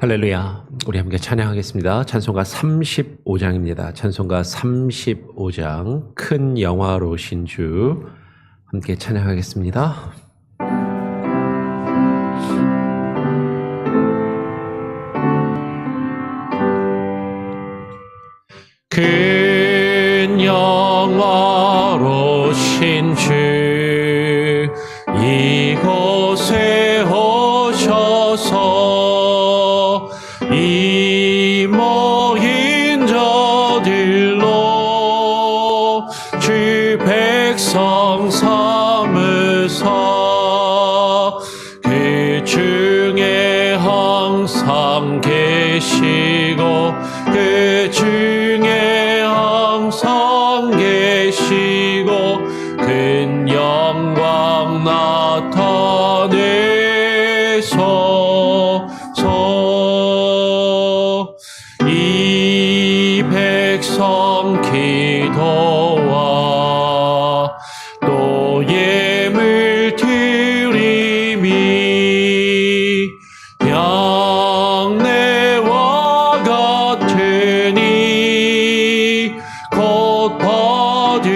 할렐루야. 우리 함께 찬양하겠습니다. 찬송가 35장입니다. 찬송가 35장 큰 영화로우신 주 함께 찬양하겠습니다. 큰 영화로우신 주 이곳에 오셔서 이 모인 저들로 주 백성 삼으사 그 중에 항상 계시고 그 중에 항상 계시고 큰 영광 나타내소서. 이 백성 기도와 또 예물 드림이 양내와 같으니 곧 받으옵소서.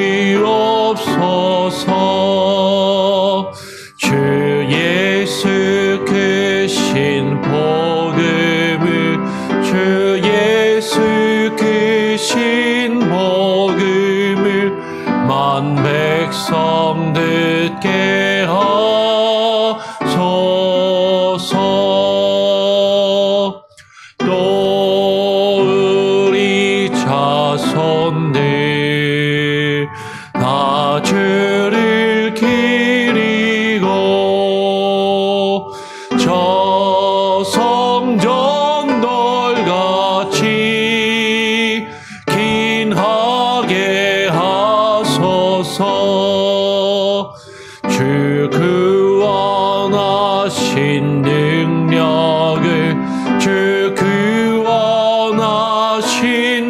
주 예수 크신 복음을 주 예수 크신 복음을 만 백성 듣게 하소서. 또 우리 자손들 다 주를 기리고 저 성전 돌같이 긴하게 하소서. 주 구원하신 능력을 주 구원하신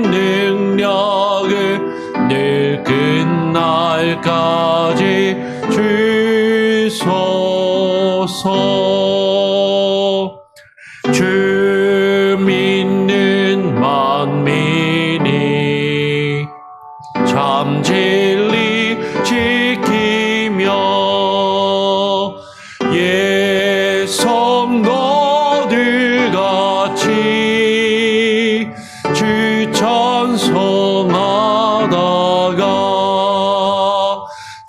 능력을 늘 끝날까지 주소서. 주 믿는 만민이 참 진리 지키며 옛 성도들 같이 주 찬송하다가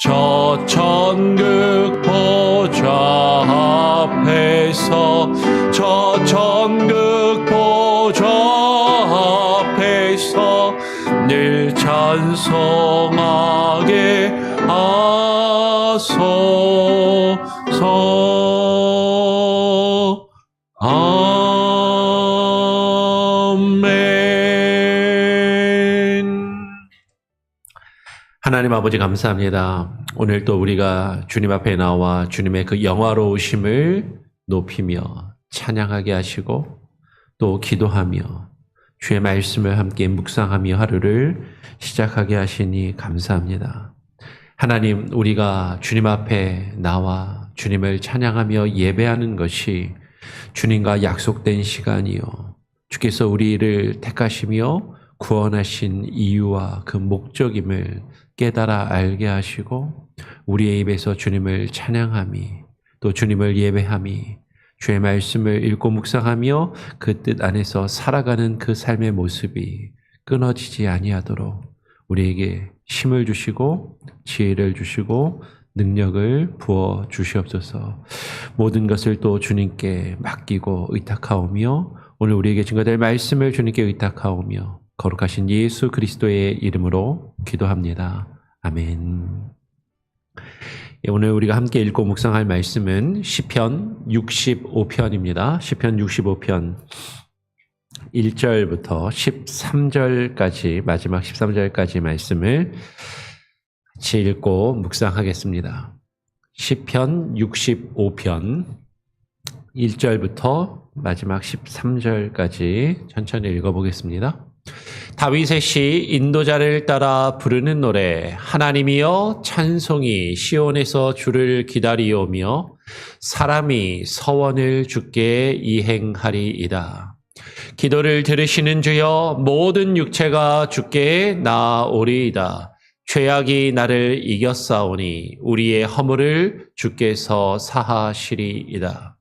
저 천국 보좌 앞에서 저 천국 보좌 앞에서 늘 찬송하게 하소서. 아멘. 하나님 아버지 감사합니다. 오늘 또 우리가 주님 앞에 나와 주님의 그 영화로우심을 높이며 찬양하게 하시고 또 기도하며 주의 말씀을 함께 묵상하며 하루를 시작하게 하시니 감사합니다. 하나님, 우리가 주님 앞에 나와 주님을 찬양하며 예배하는 것이 주님과 약속된 시간이요, 주께서 우리를 택하시며 구원하신 이유와 그 목적임을 깨달아 알게 하시고 우리의 입에서 주님을 찬양함이 또 주님을 예배함이 주의 말씀을 읽고 묵상하며 그 뜻 안에서 살아가는 그 삶의 모습이 끊어지지 아니하도록 우리에게 힘을 주시고 지혜를 주시고 능력을 부어 주시옵소서. 모든 것을 또 주님께 맡기고 의탁하오며 오늘 우리에게 증거될 말씀을 주님께 의탁하오며 거룩하신 예수 그리스도의 이름으로 기도합니다. 아멘. 오늘 우리가 함께 읽고 묵상할 말씀은 시편 65편입니다. 시편 65편 1절부터 13절까지 마지막 13절까지 말씀을 같이 읽고 묵상하겠습니다. 시편 65편 1절부터 마지막 13절까지 천천히 읽어보겠습니다. 다윗의 시 인도자를 따라 부르는 노래. 하나님이여 찬송이 시온에서 주를 기다리오며 사람이 서원을 주께 이행하리이다. 기도를 들으시는 주여 모든 육체가 주께 나아오리이다. 죄악이 나를 이겼사오니 우리의 허물을 주께서 사하시리이다.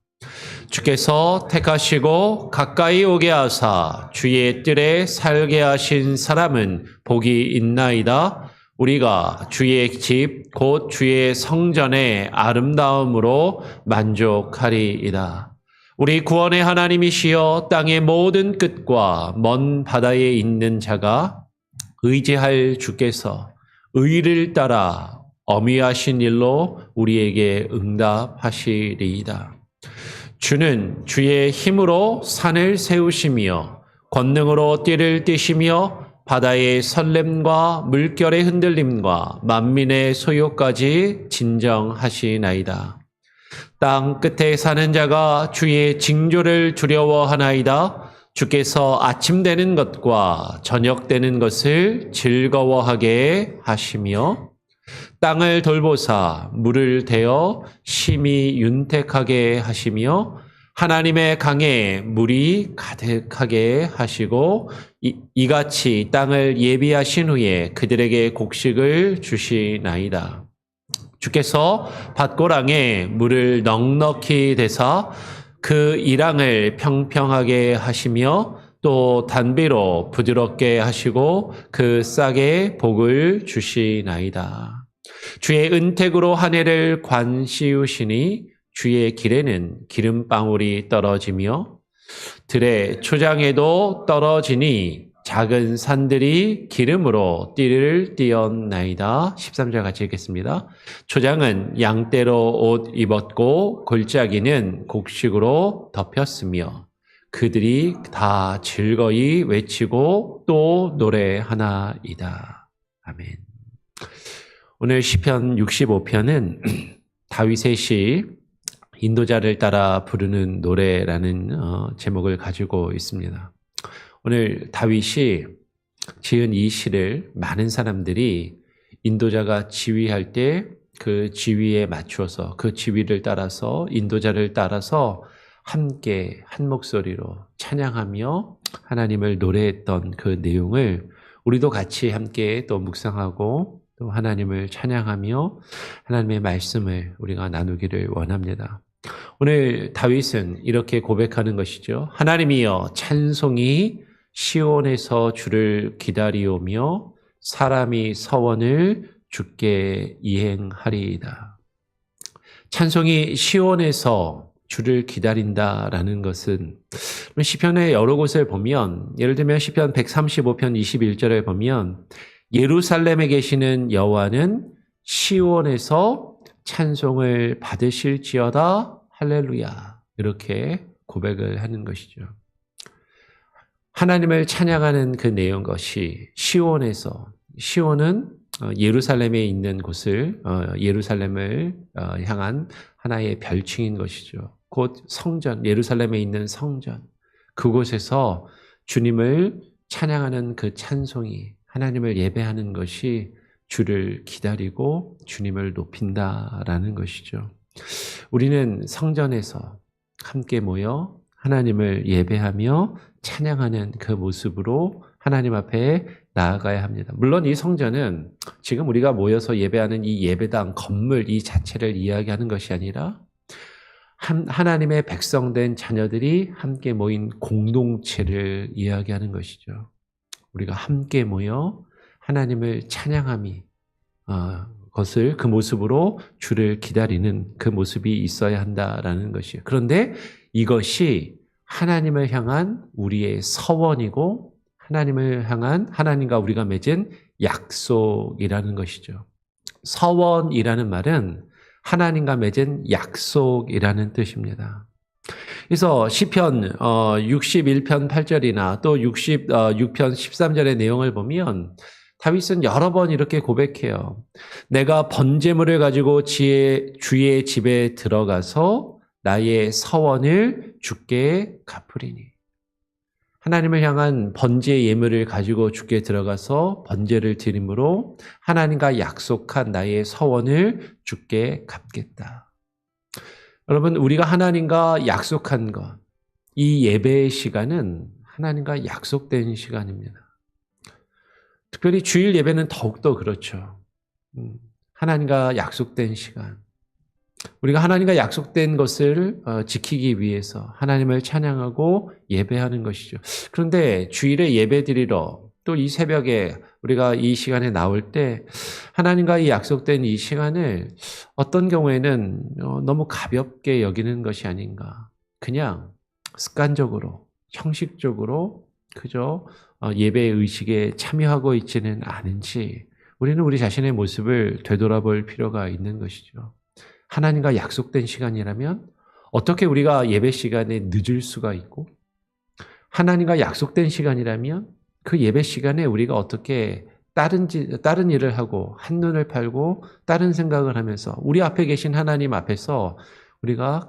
주께서 택하시고 가까이 오게 하사 주의 뜰에 살게 하신 사람은 복이 있나이다. 우리가 주의 집 곧 주의 성전의 아름다움으로 만족하리이다. 우리 구원의 하나님이시여 땅의 모든 끝과 먼 바다에 있는 자가 의지할 주께서 의를 따라 어미하신 일로 우리에게 응답하시리이다. 주는 주의 힘으로 산을 세우시며 권능으로 띠를 띠시며 바다의 설렘과 물결의 흔들림과 만민의 소요까지 진정하시나이다. 땅 끝에 사는 자가 주의 징조를 두려워하나이다. 주께서 아침 되는 것과 저녁 되는 것을 즐거워하게 하시며 땅을 돌보사 물을 대어 심히 윤택하게 하시며 하나님의 강에 물이 가득하게 하시고 이같이 땅을 예비하신 후에 그들에게 곡식을 주시나이다. 주께서 밭고랑에 물을 넉넉히 대사 그 이랑을 평평하게 하시며 또 단비로 부드럽게 하시고 그 싹에 복을 주시나이다. 주의 은택으로 한 해를 관씌우시니 주의 길에는 기름방울이 떨어지며 들의 초장에도 떨어지니 작은 산들이 기름으로 띠를 띠었나이다. 13절 같이 읽겠습니다. 초장은 양떼로 옷 입었고 골짜기는 곡식으로 덮였으며 그들이 다 즐거이 외치고 또 노래하나이다. 아멘. 오늘 시편 65편은 다윗의 시 인도자를 따라 부르는 노래라는 제목을 가지고 있습니다. 오늘 다윗이 지은 이 시를 많은 사람들이 인도자가 지휘할 때 그 지휘에 맞추어서 그 지휘를 따라서 인도자를 따라서 함께 한 목소리로 찬양하며 하나님을 노래했던 그 내용을 우리도 같이 함께 또 묵상하고 또 하나님을 찬양하며 하나님의 말씀을 우리가 나누기를 원합니다. 오늘 다윗은 이렇게 고백하는 것이죠. 하나님이여 찬송이 시온에서 주를 기다리오며 사람이 서원을 주께 이행하리이다. 찬송이 시온에서 주를 기다린다라는 것은 시편의 여러 곳을 보면 예를 들면 시편 135편 21절에 보면 예루살렘에 계시는 여호와는 시온에서 찬송을 받으실지어다 할렐루야 이렇게 고백을 하는 것이죠. 하나님을 찬양하는 그 내용 것이 시온에서 시온은 예루살렘에 있는 곳을 예루살렘을 향한 하나의 별칭인 것이죠. 곧 성전 예루살렘에 있는 성전 그곳에서 주님을 찬양하는 그 찬송이 하나님을 예배하는 것이 주를 기다리고 주님을 높인다라는 것이죠. 우리는 성전에서 함께 모여 하나님을 예배하며 찬양하는 그 모습으로 하나님 앞에 나아가야 합니다. 물론 이 성전은 지금 우리가 모여서 예배하는 이 예배당 건물 이 자체를 이야기하는 것이 아니라 하나님의 백성된 자녀들이 함께 모인 공동체를 이야기하는 것이죠. 우리가 함께 모여 하나님을 찬양함이 것을 그 모습으로 주를 기다리는 그 모습이 있어야 한다라는 것이에요. 그런데 이것이 하나님을 향한 우리의 서원이고 하나님을 향한 하나님과 우리가 맺은 약속이라는 것이죠. 서원이라는 말은 하나님과 맺은 약속이라는 뜻입니다. 그래서 시편 61편 8절이나 또 66편 13절의 내용을 보면 다윗은 여러 번 이렇게 고백해요. 내가 번제물을 가지고 주의 집에 들어가서 나의 서원을 주께 갚으리니. 하나님을 향한 번제 예물을 가지고 주께 들어가서 번제를 드림으로 하나님과 약속한 나의 서원을 주께 갚겠다. 여러분, 우리가 하나님과 약속한 것, 이 예배의 시간은 하나님과 약속된 시간입니다. 특별히 주일 예배는 더욱더 그렇죠. 하나님과 약속된 시간. 우리가 하나님과 약속된 것을 지키기 위해서 하나님을 찬양하고 예배하는 것이죠. 그런데 주일에 예배드리러 또 이 새벽에 우리가 이 시간에 나올 때 하나님과 이 약속된 이 시간을 어떤 경우에는 너무 가볍게 여기는 것이 아닌가. 그냥 습관적으로, 형식적으로 그저 예배 의식에 참여하고 있지는 않은지 우리는 우리 자신의 모습을 되돌아볼 필요가 있는 것이죠. 하나님과 약속된 시간이라면 어떻게 우리가 예배 시간에 늦을 수가 있고, 하나님과 약속된 시간이라면 그 예배 시간에 우리가 어떻게 다른 일을 하고 한눈을 팔고 다른 생각을 하면서 우리 앞에 계신 하나님 앞에서 우리가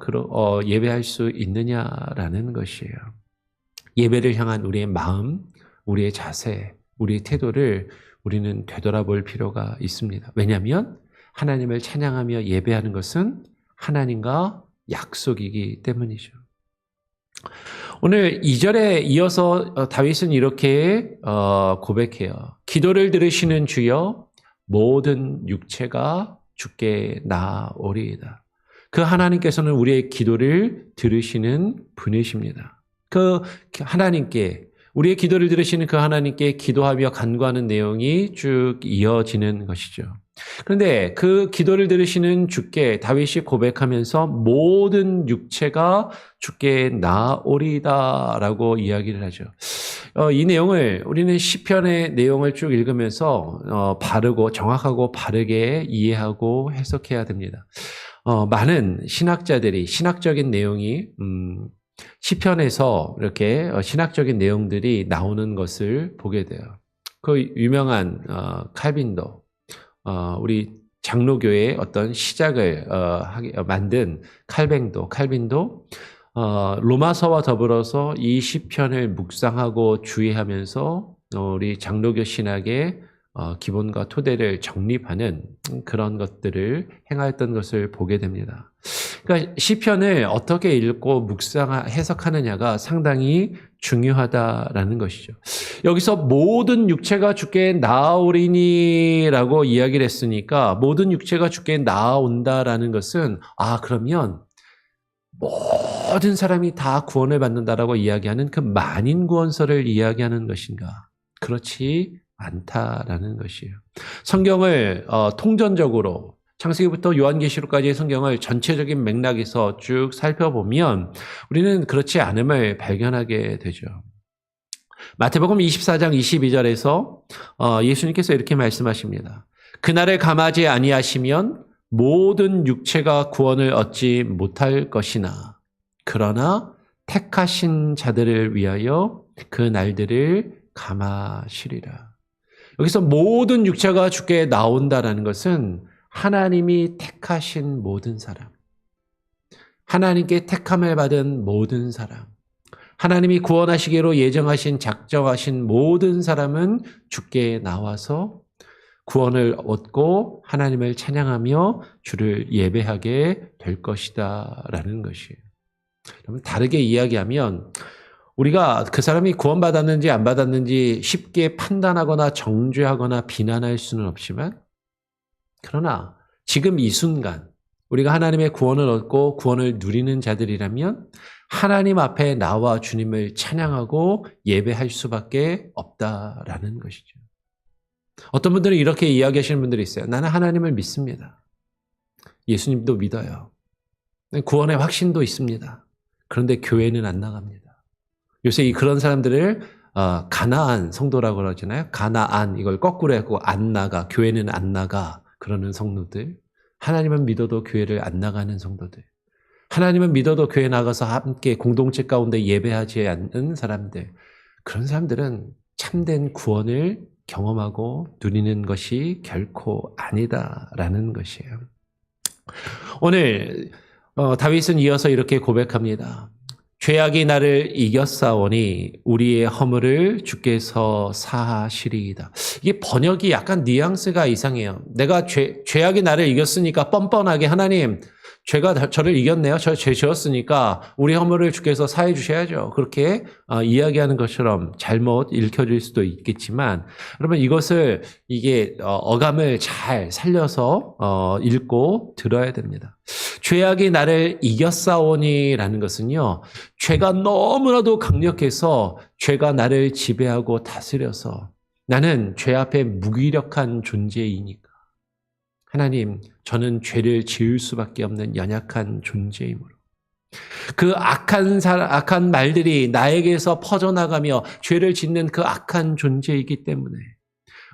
예배할 수 있느냐라는 것이에요. 예배를 향한 우리의 마음, 우리의 자세, 우리의 태도를 우리는 되돌아볼 필요가 있습니다. 왜냐하면 하나님을 찬양하며 예배하는 것은 하나님과 약속이기 때문이죠. 오늘 2절에 이어서 다윗은 이렇게 고백해요. 기도를 들으시는 주여 모든 육체가 주께 나아오리이다. 그 하나님께서는 우리의 기도를 들으시는 분이십니다. 그 하나님께, 우리의 기도를 들으시는 그 하나님께 기도하며 간구하는 내용이 쭉 이어지는 것이죠. 그런데 그 기도를 들으시는 주께 다윗이 고백하면서 모든 육체가 주께 나아오리다라고 이야기를 하죠. 이 내용을 우리는 시편의 내용을 쭉 읽으면서 바르고 정확하고 바르게 이해하고 해석해야 됩니다. 많은 신학자들이 신학적인 내용이 시편에서 이렇게 신학적인 내용들이 나오는 것을 보게 돼요. 그 유명한 칼빈도 우리 장로교의 어떤 시작을 만든 칼빈도 로마서와 더불어서 이 시편을 묵상하고 주의하면서 우리 장로교 신학의 기본과 토대를 정립하는 그런 것들을 행하였던 것을 보게 됩니다. 그러니까 시편을 어떻게 읽고 해석하느냐가 상당히 중요하다라는 것이죠. 여기서 모든 육체가 주께 나아오리니라고 이야기를 했으니까 모든 육체가 주께 나아온다라는 것은 그러면 모든 사람이 다 구원을 받는다라고 이야기하는 그 만인 구원설을 이야기하는 것인가? 그렇지 않다라는 것이에요. 성경을 통전적으로 창세기부터 요한계시록까지의 성경을 전체적인 맥락에서 쭉 살펴보면 우리는 그렇지 않음을 발견하게 되죠. 마태복음 24장 22절에서 예수님께서 이렇게 말씀하십니다. 그날을 감하지 아니하시면 모든 육체가 구원을 얻지 못할 것이나 그러나 택하신 자들을 위하여 그 날들을 감하시리라. 여기서 모든 육체가 주께 나온다라는 것은 하나님이 택하신 모든 사람, 하나님께 택함을 받은 모든 사람, 하나님이 구원하시기로 예정하신 작정하신 모든 사람은 주께 나와서 구원을 얻고 하나님을 찬양하며 주를 예배하게 될 것이다 라는 것이에요. 그러면 다르게 이야기하면 우리가 그 사람이 구원받았는지 안 받았는지 쉽게 판단하거나 정죄하거나 비난할 수는 없지만 그러나 지금 이 순간 우리가 하나님의 구원을 얻고 구원을 누리는 자들이라면 하나님 앞에 나와 주님을 찬양하고 예배할 수밖에 없다라는 것이죠. 어떤 분들은 이렇게 이야기하시는 분들이 있어요. 나는 하나님을 믿습니다. 예수님도 믿어요. 구원의 확신도 있습니다. 그런데 교회는 안 나갑니다. 요새 그런 사람들을 가나안 성도라고 그러잖아요. 가나안 이걸 거꾸로 하고 안 나가, 교회는 안 나가 그러는 성도들. 하나님은 믿어도 교회를 안 나가는 성도들. 하나님은 믿어도 교회 나가서 함께 공동체 가운데 예배하지 않는 사람들. 그런 사람들은 참된 구원을 경험하고 누리는 것이 결코 아니다라는 것이에요. 오늘 다윗은 이어서 이렇게 고백합니다. 죄악이 나를 이겼사오니 우리의 허물을 주께서 사하시리이다. 이게 번역이 약간 뉘앙스가 이상해요. 내가 죄악이 나를 이겼으니까 뻔뻔하게 하나님, 죄가 저를 이겼네요. 저 죄 지었으니까 우리 허물을 주께서 사해 주셔야죠. 그렇게 이야기하는 것처럼 잘못 읽혀질 수도 있겠지만, 여러분 이것을 이게 어감을 잘 살려서 읽고 들어야 됩니다. 죄악이 나를 이겼사오니라는 것은요, 죄가 너무나도 강력해서 죄가 나를 지배하고 다스려서 나는 죄 앞에 무기력한 존재이니까. 하나님, 저는 죄를 지을 수밖에 없는 연약한 존재이므로 그 악한 말들이 나에게서 퍼져나가며 죄를 짓는 그 악한 존재이기 때문에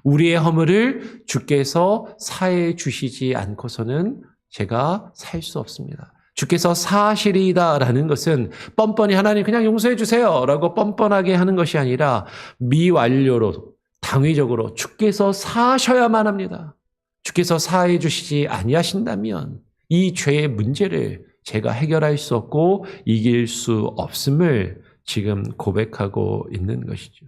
우리의 허물을 주께서 사해 주시지 않고서는 제가 살 수 없습니다. 주께서 사하시리이다라는 것은 뻔뻔히 하나님 그냥 용서해 주세요라고 뻔뻔하게 하는 것이 아니라 미완료로 당위적으로 주께서 사하셔야만 합니다. 주께서 사해 주시지 아니하신다면 이 죄의 문제를 제가 해결할 수 없고 이길 수 없음을 지금 고백하고 있는 것이죠.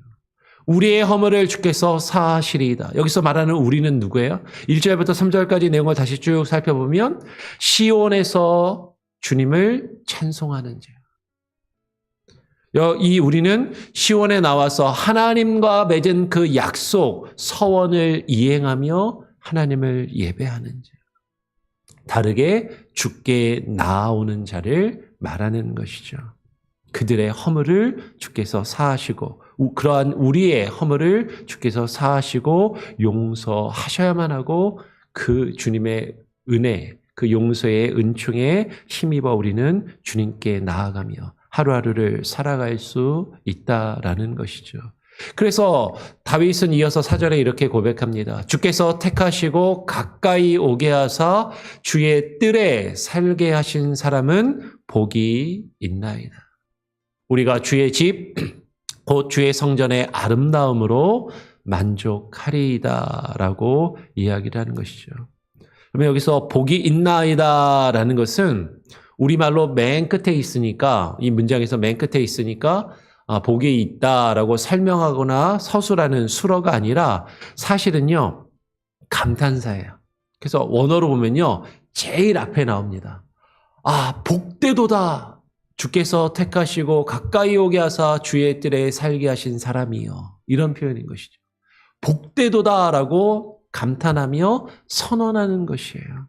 우리의 허물을 주께서 사하시리이다. 여기서 말하는 우리는 누구예요? 1절부터 3절까지 내용을 다시 쭉 살펴보면 시온에서 주님을 찬송하는 자. 이 우리는 시온에 나와서 하나님과 맺은 그 약속, 서원을 이행하며 하나님을 예배하는 자. 다르게 주께 나아오는 자를 말하는 것이죠. 그들의 허물을 주께서 사하시고 그러한 우리의 허물을 주께서 사하시고 용서하셔야만 하고 그 주님의 은혜, 그 용서의 은총에 힘입어 우리는 주님께 나아가며 하루하루를 살아갈 수 있다라는 것이죠. 그래서 다윗은 이어서 4절에 이렇게 고백합니다. 주께서 택하시고 가까이 오게 하사 주의 뜰에 살게 하신 사람은 복이 있나이다. 우리가 주의 집, 곧 주의 성전의 아름다움으로 만족하리이다라고 이야기를 하는 것이죠. 그러면 여기서 복이 있나이다라는 것은 우리말로 맨 끝에 있으니까, 이 문장에서 맨 끝에 있으니까 복이 있다라고 설명하거나 서술하는 수어가 아니라 사실은요, 감탄사예요. 그래서 원어로 보면요, 제일 앞에 나옵니다. 복되도다. 주께서 택하시고 가까이 오게 하사 주의 뜰에 살게 하신 사람이요. 이런 표현인 것이죠. 복되도다라고 감탄하며 선언하는 것이에요.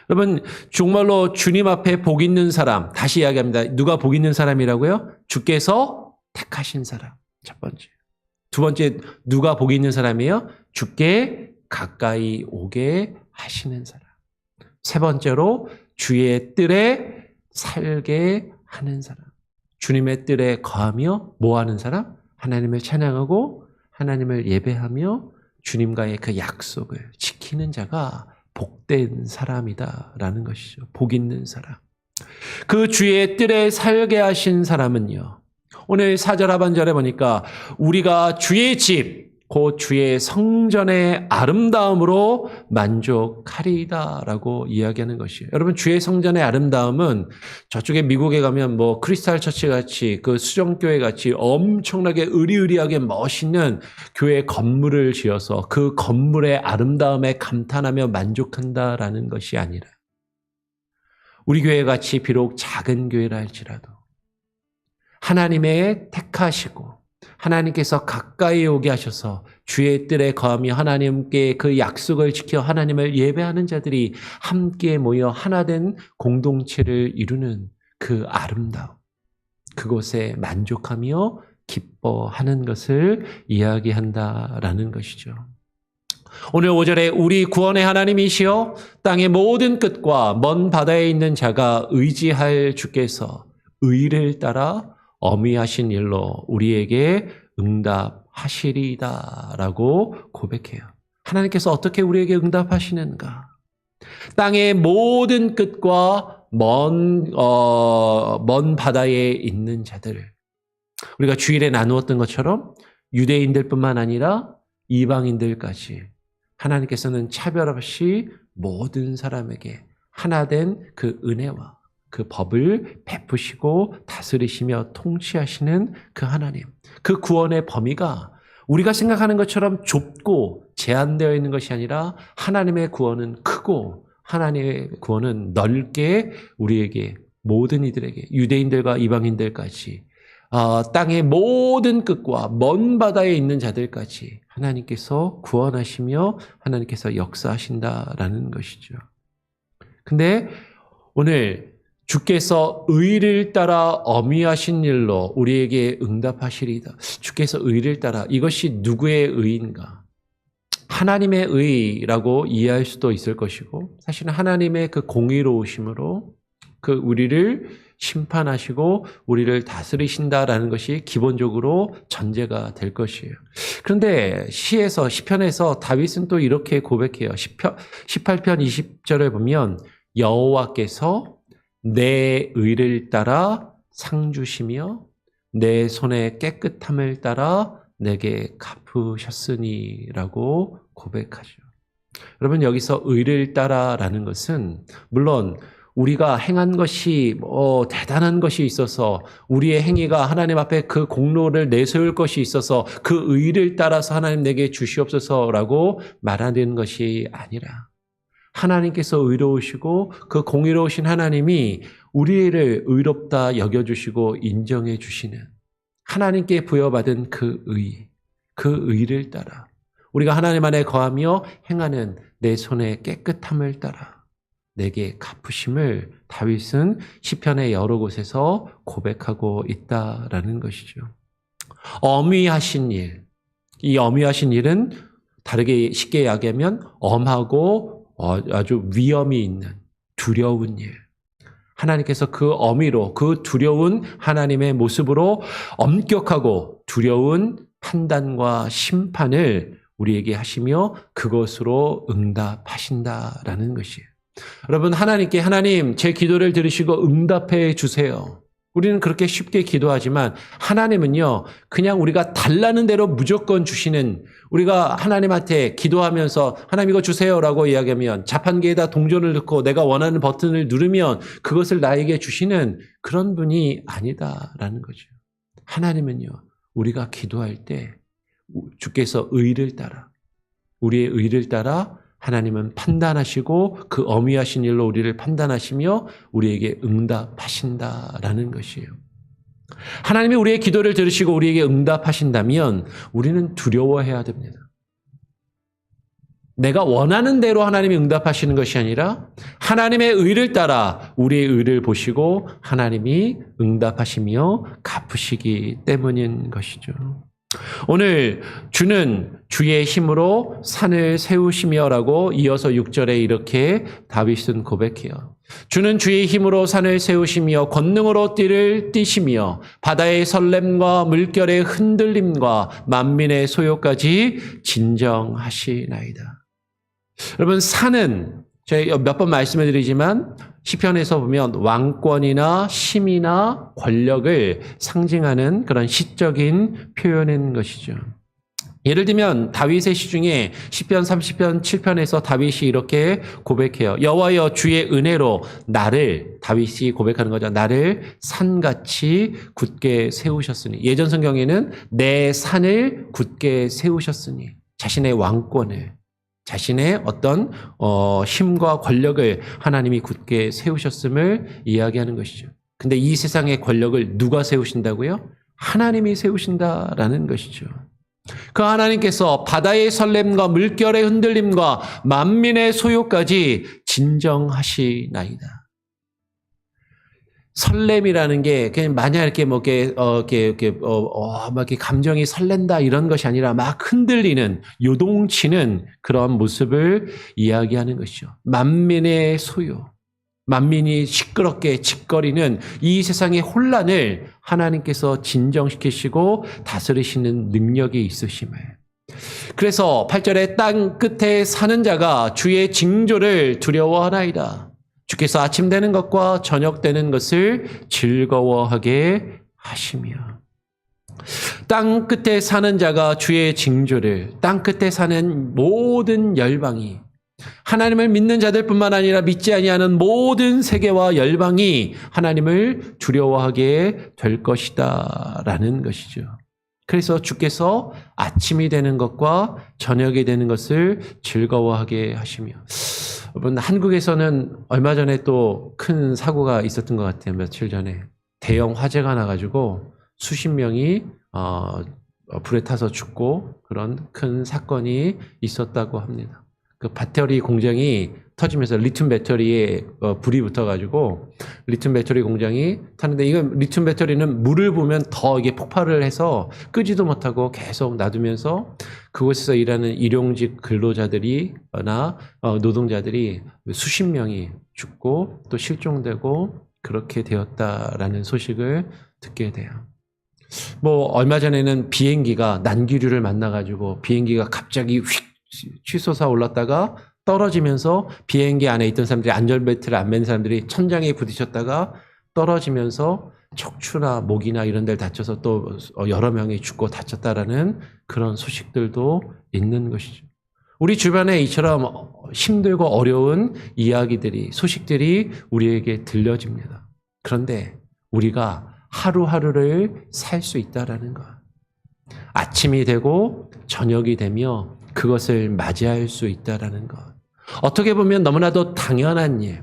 여러분, 정말로 주님 앞에 복 있는 사람, 다시 이야기합니다. 누가 복 있는 사람이라고요? 주께서 택하신 사람. 첫 번째. 두 번째, 누가 복 있는 사람이에요? 주께 가까이 오게 하시는 사람. 세 번째로, 주의 뜰에 살게 하는 사람. 주님의 뜰에 거하며 뭐 하는 사람? 하나님을 찬양하고 하나님을 예배하며 주님과의 그 약속을 지키는 자가 복된 사람이다라는 것이죠. 복 있는 사람. 그 주의 뜰에 살게 하신 사람은요. 오늘 4절 하반절에 보니까 우리가 주의 집, 곧 주의 성전의 아름다움으로 만족하리이다라고 이야기하는 것이에요. 여러분, 주의 성전의 아름다움은 저쪽에 미국에 가면 뭐 크리스탈 처치 같이 그 수정교회 같이 엄청나게 으리으리하게 멋있는 교회 건물을 지어서 그 건물의 아름다움에 감탄하며 만족한다라는 것이 아니라 우리 교회 같이 비록 작은 교회라 할지라도 하나님의 택하시고 하나님께서 가까이 오게 하셔서 주의 뜰에 거하며 하나님께 그 약속을 지켜 하나님을 예배하는 자들이 함께 모여 하나된 공동체를 이루는 그 아름다움, 그곳에 만족하며 기뻐하는 것을 이야기한다라는 것이죠. 오늘 5절에 우리 구원의 하나님이시여 땅의 모든 끝과 먼 바다에 있는 자가 의지할 주께서 의를 따라 어미하신 일로 우리에게 응답하시리이다라고 고백해요. 하나님께서 어떻게 우리에게 응답하시는가? 땅의 모든 끝과 먼 바다에 있는 자들을 우리가 주일에 나누었던 것처럼 유대인들뿐만 아니라 이방인들까지 하나님께서는 차별 없이 모든 사람에게 하나된 그 은혜와 그 법을 베푸시고 다스리시며 통치하시는 그 하나님. 그 구원의 범위가 우리가 생각하는 것처럼 좁고 제한되어 있는 것이 아니라 하나님의 구원은 크고 하나님의 구원은 넓게 우리에게 모든 이들에게 유대인들과 이방인들까지 땅의 모든 끝과 먼 바다에 있는 자들까지 하나님께서 구원하시며 하나님께서 역사하신다라는 것이죠. 근데 오늘 주께서 의를 따라 어미하신 일로 우리에게 응답하시리이다. 주께서 의를 따라 이것이 누구의 의인가? 하나님의 의라고 이해할 수도 있을 것이고 사실은 하나님의 그 공의로우심으로 그 우리를 심판하시고 우리를 다스리신다라는 것이 기본적으로 전제가 될 것이에요. 그런데 시편에서 다윗은 또 이렇게 고백해요. 18편 20절을 보면 여호와께서 내 의를 따라 상 주시며 내 손의 깨끗함을 따라 내게 갚으셨으니라고 고백하죠. 여러분 여기서 의를 따라라는 것은 물론 우리가 행한 것이 대단한 것이 있어서 우리의 행위가 하나님 앞에 그 공로를 내세울 것이 있어서 그 의를 따라서 하나님 내게 주시옵소서라고 말하는 것이 아니라 하나님께서 의로우시고 그 공의로우신 하나님이 우리를 의롭다 여겨주시고 인정해 주시는 하나님께 부여받은 그 의를 따라 우리가 하나님 안에 거하며 행하는 내 손의 깨끗함을 따라 내게 갚으심을 다윗은 시편의 여러 곳에서 고백하고 있다라는 것이죠. 어미하신 일, 이 어미하신 일은 다르게 쉽게 이야기하면 엄하고 아주 위험이 있는 두려운 일. 하나님께서 그 어미로 그 두려운 하나님의 모습으로 엄격하고 두려운 판단과 심판을 우리에게 하시며 그것으로 응답하신다라는 것이에요. 여러분 하나님께 하나님 제 기도를 들으시고 응답해 주세요. 우리는 그렇게 쉽게 기도하지만 하나님은요 그냥 우리가 달라는 대로 무조건 주시는 우리가 하나님한테 기도하면서 하나님 이거 주세요라고 이야기하면 자판기에다 동전을 넣고 내가 원하는 버튼을 누르면 그것을 나에게 주시는 그런 분이 아니다라는 거죠. 하나님은요 우리가 기도할 때 주께서 의를 따라 우리의 의를 따라 하나님은 판단하시고 그 어미하신 일로 우리를 판단하시며 우리에게 응답하신다라는 것이에요. 하나님이 우리의 기도를 들으시고 우리에게 응답하신다면 우리는 두려워해야 됩니다. 내가 원하는 대로 하나님이 응답하시는 것이 아니라 하나님의 의를 따라 우리의 의를 보시고 하나님이 응답하시며 갚으시기 때문인 것이죠. 오늘 주는 주의 힘으로 산을 세우시며라고 이어서 6절에 이렇게 다윗은 고백해요. 주는 주의 힘으로 산을 세우시며 권능으로 띠를 띠시며 바다의 설렘과 물결의 흔들림과 만민의 소요까지 진정하시나이다. 여러분 산은 제가 몇 번 말씀해 드리지만 시편에서 보면 왕권이나 힘이나 권력을 상징하는 그런 시적인 표현인 것이죠. 예를 들면 다윗의 시 중에 시편 30편 7편에서 다윗이 이렇게 고백해요. 여호와여 주의 은혜로 나를 다윗이 고백하는 거죠. 나를 산같이 굳게 세우셨으니 예전 성경에는 내 산을 굳게 세우셨으니 자신의 왕권을 자신의 어떤 힘과 권력을 하나님이 굳게 세우셨음을 이야기하는 것이죠. 근데 이 세상의 권력을 누가 세우신다고요? 하나님이 세우신다라는 것이죠. 그 하나님께서 바다의 설렘과 물결의 흔들림과 만민의 소요까지 진정하시나이다. 설렘이라는 게 그냥 마냥 이렇게 막 이렇게 감정이 설렌다 이런 것이 아니라 막 흔들리는 요동치는 그런 모습을 이야기하는 것이죠. 만민의 소요, 만민이 시끄럽게 짓거리는 이 세상의 혼란을 하나님께서 진정시키시고 다스리시는 능력이 있으심을. 그래서 8절에 땅 끝에 사는 자가 주의 징조를 두려워하나이다. 주께서 아침 되는 것과 저녁 되는 것을 즐거워하게 하시며 땅 끝에 사는 자가 주의 징조를 땅 끝에 사는 모든 열방이 하나님을 믿는 자들뿐만 아니라 믿지 아니하는 모든 세계와 열방이 하나님을 두려워하게 될 것이다 라는 것이죠. 그래서 주께서 아침이 되는 것과 저녁이 되는 것을 즐거워하게 하시며, 여러분 한국에서는 얼마 전에 또 큰 사고가 있었던 것 같아요. 며칠 전에 대형 화재가 나가지고 수십 명이 불에 타서 죽고 그런 큰 사건이 있었다고 합니다. 그 배터리 공장이 터지면서 리튬 배터리에 불이 붙어가지고 리튬 배터리 공장이 타는데, 이건 리튬 배터리는 물을 부으면 더 이게 폭발을 해서 끄지도 못하고 계속 놔두면서 그곳에서 일하는 일용직 근로자들이나 노동자들이 수십 명이 죽고 또 실종되고 그렇게 되었다라는 소식을 듣게 돼요. 뭐 얼마 전에는 비행기가 난기류를 만나가지고 비행기가 갑자기 휙 치솟아 올랐다가 떨어지면서 비행기 안에 있던 사람들이, 안전벨트를 안 맨 사람들이 천장에 부딪혔다가 떨어지면서 척추나 목이나 이런 데를 다쳐서 또 여러 명이 죽고 다쳤다라는 그런 소식들도 있는 것이죠. 우리 주변에 이처럼 힘들고 어려운 이야기들이, 소식들이 우리에게 들려집니다. 그런데 우리가 하루하루를 살 수 있다라는 것. 아침이 되고 저녁이 되며 그것을 맞이할 수 있다라는 것. 어떻게 보면 너무나도 당연한 일,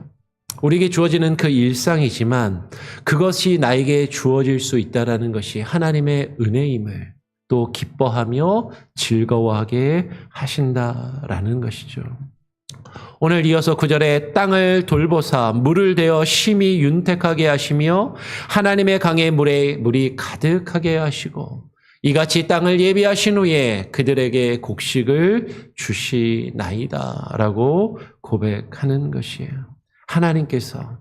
우리에게 주어지는 그 일상이지만 그것이 나에게 주어질 수 있다라는 것이 하나님의 은혜임을 또 기뻐하며 즐거워하게 하신다라는 것이죠. 오늘 이어서 9절에 땅을 돌보사 물을 대어 심히 윤택하게 하시며 하나님의 강에 물이 가득하게 하시고 이같이 땅을 예비하신 후에 그들에게 곡식을 주시나이다 라고 고백하는 것이에요. 하나님께서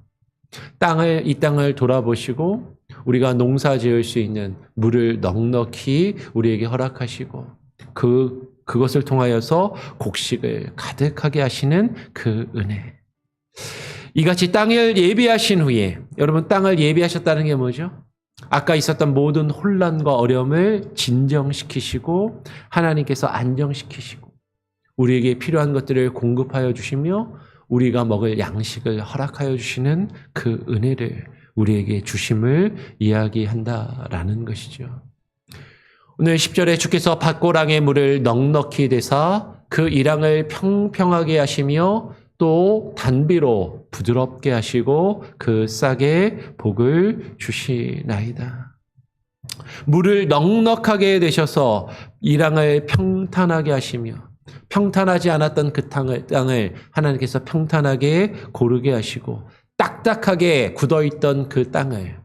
이 땅을 돌아보시고 우리가 농사 지을 수 있는 물을 넉넉히 우리에게 허락하시고 그것을 통하여서 곡식을 가득하게 하시는 그 은혜. 이같이 땅을 예비하신 후에, 여러분 땅을 예비하셨다는 게 뭐죠? 아까 있었던 모든 혼란과 어려움을 진정시키시고 하나님께서 안정시키시고 우리에게 필요한 것들을 공급하여 주시며 우리가 먹을 양식을 허락하여 주시는 그 은혜를 우리에게 주심을 이야기한다라는 것이죠. 오늘 10절에 주께서 밭고랑의 물을 넉넉히 대사 그 이랑을 평평하게 하시며 또 단비로 부드럽게 하시고 그 싹에 복을 주시나이다. 물을 넉넉하게 되셔서 이랑을 평탄하게 하시며 평탄하지 않았던 그 땅을 하나님께서 평탄하게 고르게 하시고 딱딱하게 굳어있던 그 땅을,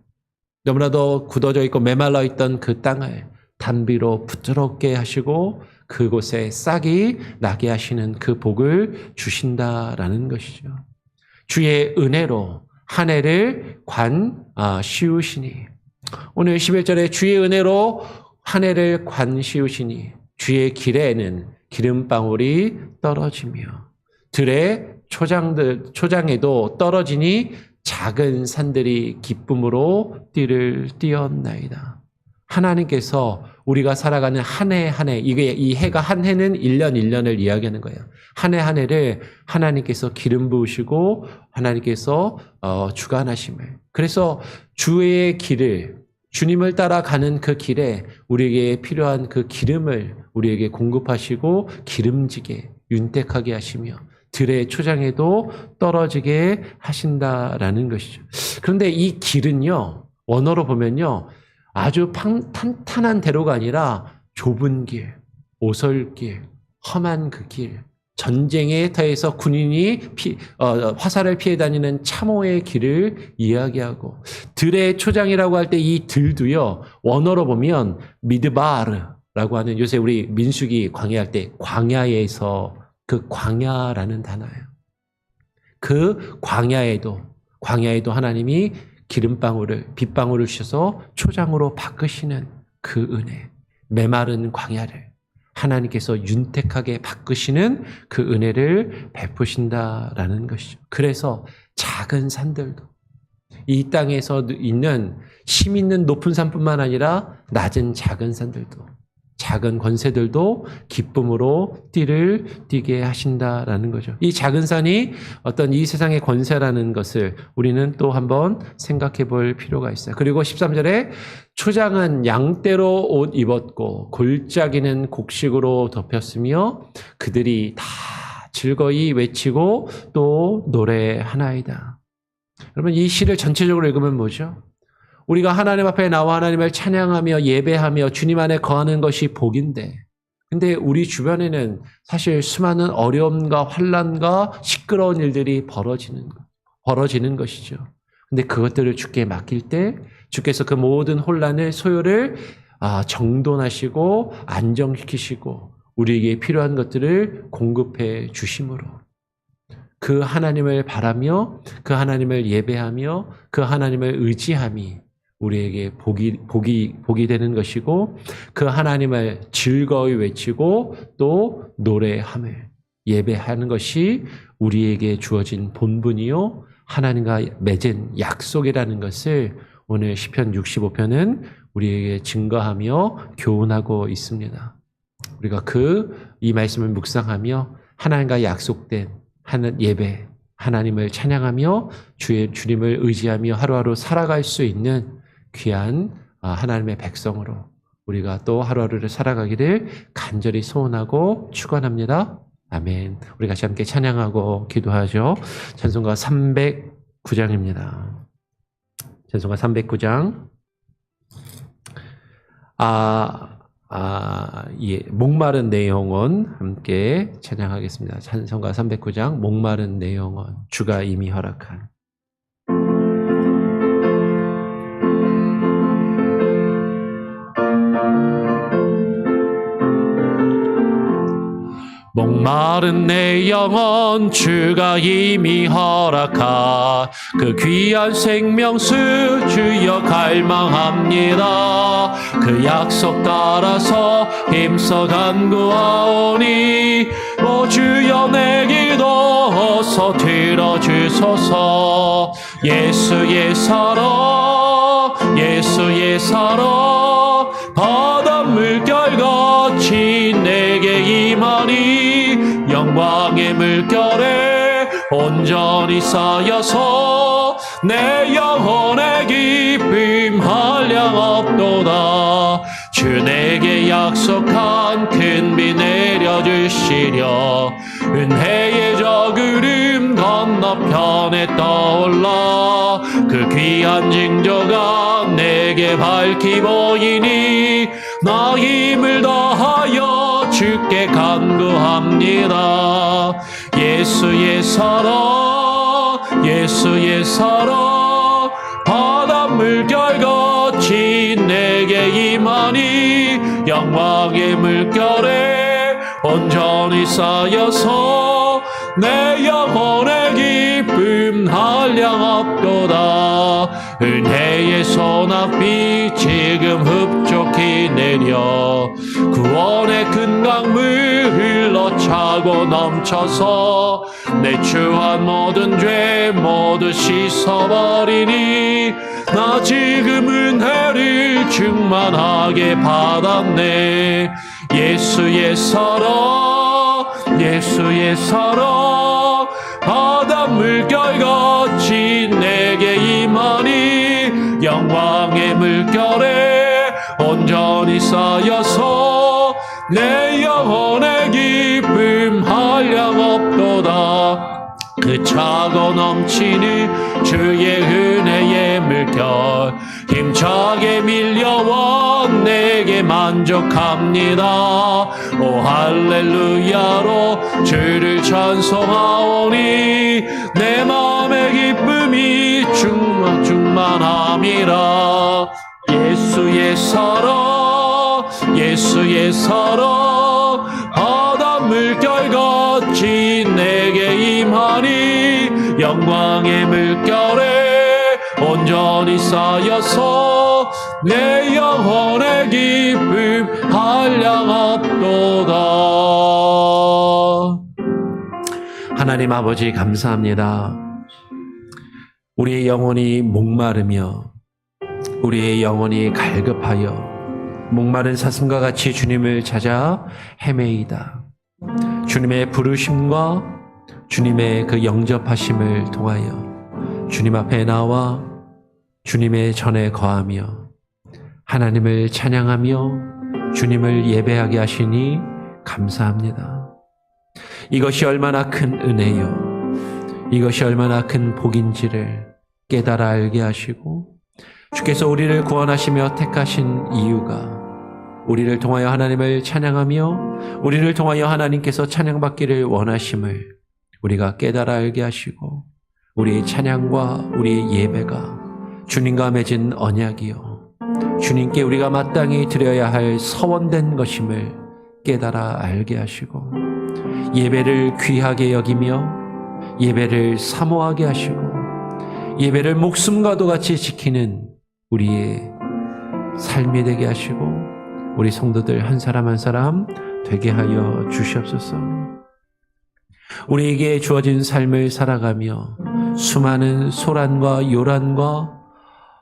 너무나도 굳어져 있고 메말라 있던 그 땅을 단비로 부드럽게 하시고 그곳에 싹이 나게 하시는 그 복을 주신다라는 것이죠. 주의 은혜로 한 해를 씌우시니, 오늘 11절에 주의 은혜로 한 해를 씌우시니 주의 길에는 기름방울이 떨어지며 들의 초장에도 떨어지니 작은 산들이 기쁨으로 띠를 띄었나이다. 하나님께서 우리가 살아가는 한 해 한 해, 이 해가 한 해는 1년 1년을 이야기하는 거예요. 한 해 한 해를 하나님께서 기름 부으시고 하나님께서 주관하심을. 그래서 주의 길을, 주님을 따라가는 그 길에 우리에게 필요한 그 기름을 우리에게 공급하시고 기름지게 윤택하게 하시며 들의 초장에도 떨어지게 하신다라는 것이죠. 그런데 이 길은요, 원어로 보면요, 아주 탄탄한 대로가 아니라 좁은 길, 오솔길, 험한 그 길, 전쟁에 터에서 군인이 화살을 피해 다니는 참호의 길을 이야기하고, 들의 초장이라고 할 때 이 들도요, 원어로 보면 미드바르라고 하는, 요새 우리 민수기 광야할 때 광야에서, 그 광야라는 단어예요. 그 광야에도 하나님이 빗방울을 주셔서 초장으로 바꾸시는 그 은혜, 메마른 광야를 하나님께서 윤택하게 바꾸시는 그 은혜를 베푸신다라는 것이죠. 그래서 작은 산들도, 이 땅에서 있는 힘 있는 높은 산뿐만 아니라 낮은 작은 산들도 작은 권세들도 기쁨으로 띠를 띠게 하신다라는 거죠. 이 작은 산이 어떤 이 세상의 권세라는 것을 우리는 또 한번 생각해 볼 필요가 있어요. 그리고 13절에 초장은 양떼로 옷 입었고 골짜기는 곡식으로 덮였으며 그들이 다 즐거이 외치고 또 노래하나이다. 여러분, 이 시를 전체적으로 읽으면 뭐죠? 우리가 하나님 앞에 나와 하나님을 찬양하며 예배하며 주님 안에 거하는 것이 복인데, 근데 우리 주변에는 사실 수많은 어려움과 환난과 시끄러운 일들이 벌어지는 것이죠. 근데 그것들을 주께 맡길 때 주께서 그 모든 혼란을 소요를 정돈하시고 안정시키시고 우리에게 필요한 것들을 공급해 주심으로 그 하나님을 바라며 그 하나님을 예배하며 그 하나님을 의지함이 우리에게 복이 되는 것이고 그 하나님을 즐거이 외치고 또 노래함을 예배하는 것이 우리에게 주어진 본분이요 하나님과 맺은 약속이라는 것을 오늘 시편 65편은 우리에게 증거하며 교훈하고 있습니다. 우리가 이 말씀을 묵상하며 하나님과 약속된 예배, 하나님을 찬양하며 주님을 의지하며 하루하루 살아갈 수 있는 귀한 하나님의 백성으로 우리가 또 하루하루를 살아가기를 간절히 소원하고 축원합니다. 아멘. 우리 같이 함께 찬양하고 기도하죠. 찬송가 309장입니다. 찬송가 309장. 목마른 내 영혼 함께 찬양하겠습니다. 찬송가 309장 목마른 내 영혼 주가 이미 허락한. 목마른 내 영혼 주가 이미 허락한 그 귀한 생명수 주여 갈망합니다. 그 약속 따라서 힘써 간구하오니 오 주여 내 기도 어서 들어주소서. 예수의 사랑 예수의 사랑 바닷물 결같이 내게 임하니 영광의 물결에 온전히 쌓여서 내 영혼의 기쁨 한량없도다. 주 내게 약속한 큰 비 내려주시려 은혜의 저 구름 건너편에 떠올라 그 귀한 징조가 내게 밝히 보이니 나 힘을 다하여 주께 간구합니다. 예수의 사랑 예수의 사랑 바닷물 결같이 내게 임하니 영광의 물결에 온전히 쌓여서 내 영혼의 기쁨 한량없도다. 은혜의 소낙비 지금 흡족히 내려 구원의 큰 강물 흘러차고 넘쳐서 내 추한 모든 죄 모두 씻어버리니 나 지금 은혜를 충만하게 받았네. 예수의 사랑 예수의 사랑 바닷물 결같이 내게 임하니 영광의 물결에 온전히 쌓여서 내 영혼의 기쁨 한량없도다. 그 차고 넘치는 주의 은혜의 물결 힘차게 밀려와 내게 만족합니다. 오 할렐루야로 주를 찬송하오니 내 마음의 기쁨이 충만함이라. 예수의 사랑 예수의 사랑 바닷물 결같이 내게 임하니 영광의 물결에 온전히 쌓여서 내 영혼의 기쁨 한량없도다. 하나님 아버지 감사합니다. 우리의 영혼이 목마르며 우리의 영혼이 갈급하여 목마른 사슴과 같이 주님을 찾아 헤매이다. 주님의 부르심과 주님의 그 영접하심을 통하여 주님 앞에 나와 주님의 전에 거하며 하나님을 찬양하며 주님을 예배하게 하시니 감사합니다. 이것이 얼마나 큰 은혜요, 이것이 얼마나 큰 복인지를 깨달아 알게 하시고 주께서 우리를 구원하시며 택하신 이유가 우리를 통하여 하나님을 찬양하며 우리를 통하여 하나님께서 찬양받기를 원하심을 우리가 깨달아 알게 하시고 우리의 찬양과 우리의 예배가 주님과 맺은 언약이요 주님께 우리가 마땅히 드려야 할 서원된 것임을 깨달아 알게 하시고 예배를 귀하게 여기며 예배를 사모하게 하시고 예배를 목숨과도 같이 지키는 우리의 삶이 되게 하시고 우리 성도들 한 사람 한 사람 되게 하여 주시옵소서. 우리에게 주어진 삶을 살아가며 수많은 소란과 요란과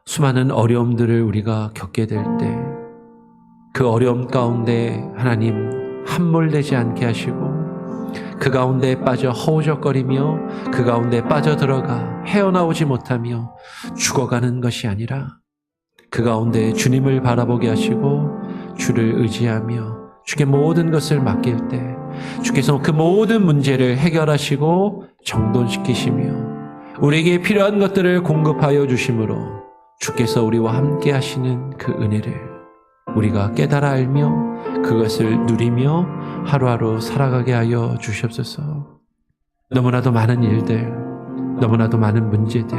수많은 어려움들을 우리가 겪게 될 때 그 어려움 가운데 하나님 함몰되지 않게 하시고 그 가운데 빠져 허우적거리며 그 가운데 빠져들어가 헤어나오지 못하며 죽어가는 것이 아니라 그 가운데 주님을 바라보게 하시고 주를 의지하며 주께 모든 것을 맡길 때 주께서 그 모든 문제를 해결하시고 정돈시키시며 우리에게 필요한 것들을 공급하여 주심으로 주께서 우리와 함께 하시는 그 은혜를 우리가 깨달아 알며 그것을 누리며 하루하루 살아가게 하여 주시옵소서. 너무나도 많은 일들, 너무나도 많은 문제들,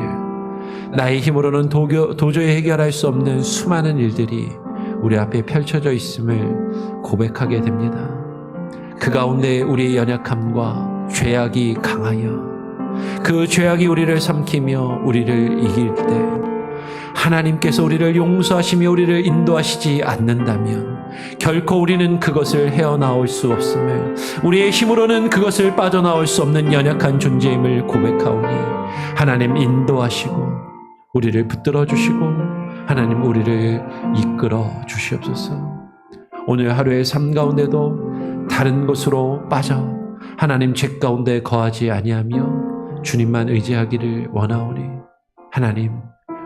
나의 힘으로는 도저히 해결할 수 없는 수많은 일들이 우리 앞에 펼쳐져 있음을 고백하게 됩니다. 그 가운데 우리의 연약함과 죄악이 강하여 그 죄악이 우리를 삼키며 우리를 이길 때 하나님께서 우리를 용서하시며 우리를 인도하시지 않는다면 결코 우리는 그것을 헤어나올 수 없음을, 우리의 힘으로는 그것을 빠져나올 수 없는 연약한 존재임을 고백하오니 하나님 인도하시고 우리를 붙들어 주시고 하나님 우리를 이끌어 주시옵소서. 오늘 하루의 삶 가운데도 다른 곳으로 빠져 하나님 죄 가운데 거하지 아니하며 주님만 의지하기를 원하오니 하나님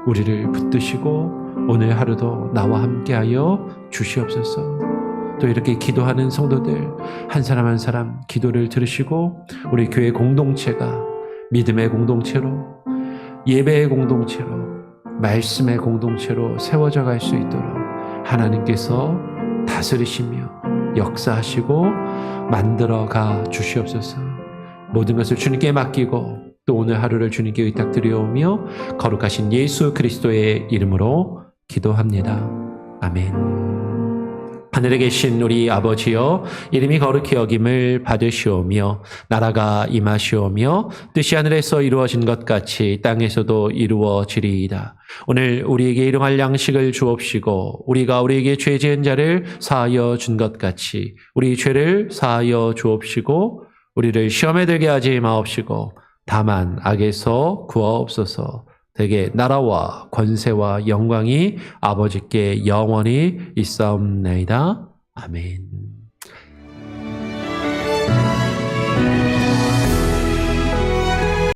우리를 붙드시고 오늘 하루도 나와 함께하여 주시옵소서. 또 이렇게 기도하는 성도들 한 사람 한 사람 기도를 들으시고 우리 교회 공동체가 믿음의 공동체로, 예배의 공동체로, 말씀의 공동체로 세워져 갈 수 있도록 하나님께서 다스리시며 역사하시고 만들어가 주시옵소서. 모든 것을 주님께 맡기고 또 오늘 하루를 주님께 의탁드려오며 거룩하신 예수 그리스도의 이름으로 기도합니다. 아멘. 하늘에 계신 우리 아버지여, 이름이 거룩히 여김을 받으시오며 나라가 임하시오며 뜻이 하늘에서 이루어진 것 같이 땅에서도 이루어지리이다. 오늘 우리에게 일용할 양식을 주옵시고 우리가 우리에게 죄 지은 자를 사하여 준 것 같이 우리 죄를 사하여 주옵시고 우리를 시험에 들게 하지 마옵시고 다만 악에서 구하옵소서. 되게 나라와 권세와 영광이 아버지께 영원히 있사옵나이다. 아멘.